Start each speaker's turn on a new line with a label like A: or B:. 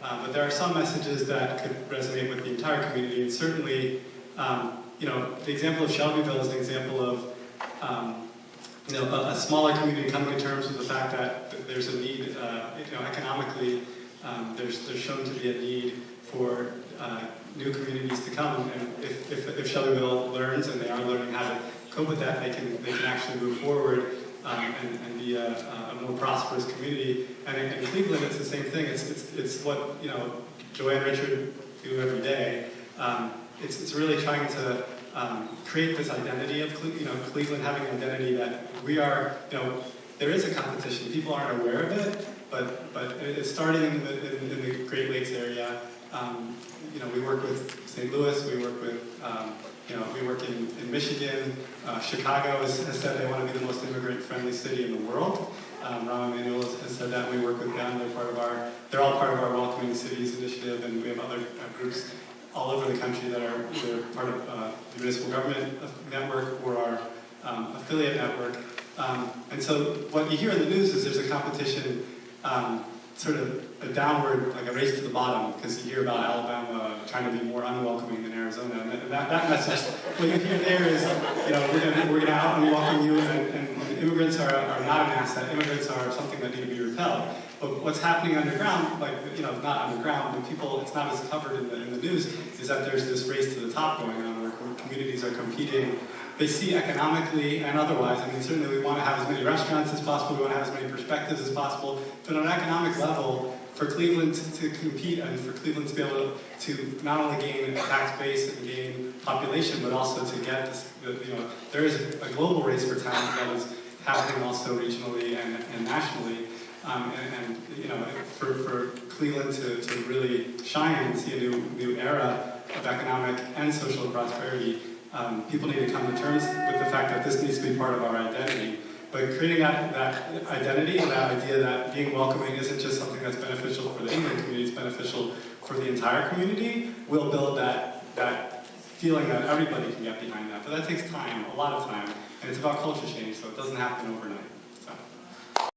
A: but there are some messages that could resonate with the entire community, and certainly, you know, the example of Shelbyville is an example of you know, a smaller community coming to terms with the fact that there's a need, you know, economically, there's shown to be a need for new communities to come, and if Shelbyville learns, and they are learning how to cope with that, they can actually move forward and be a more prosperous community. And in Cleveland, it's the same thing. It's what, you know, Joanne and Richard do every day. It's really trying to create this identity of Cleveland having an identity that we are, you know, there is a competition. People aren't aware of it, but it's starting in the Great Lakes area. You know, we work with St. Louis. We work with you know, we work in Michigan. Chicago has said they want to be the most immigrant-friendly city in the world. Rahm Emanuel has said that. We work with them. They're all part of our Welcoming Cities initiative, and we have other groups all over the country that are either part of the municipal government network or our affiliate network. And so what you hear in the news is there's a competition, sort of a downward, like a race to the bottom, because you hear about Alabama trying to be more unwelcoming than Arizona. And that message, what you hear there is, you know, we're going to out-unwelcome you, and immigrants are not an asset. Immigrants are something that need to be repelled. But what's happening underground, like, you know, not underground, but people, it's not as covered in the news, is that there's this race to the top going on where communities are competing. They see economically and otherwise. I mean, certainly we want to have as many restaurants as possible, we want to have as many perspectives as possible, but on an economic level, for Cleveland to compete and for Cleveland to be able to not only gain a tax base and gain population, but also to get this, you know, there is a global race for talent that is happening also regionally and nationally. And you know, for Cleveland to really shine and see a new era of economic and social prosperity, people need to come to terms with the fact that this needs to be part of our identity. But creating that identity and that idea that being welcoming isn't just something that's beneficial for the immigrant community, it's beneficial for the entire community, will build that feeling that everybody can get behind that. But that takes time, a lot of time, and it's about culture change, so it doesn't happen overnight.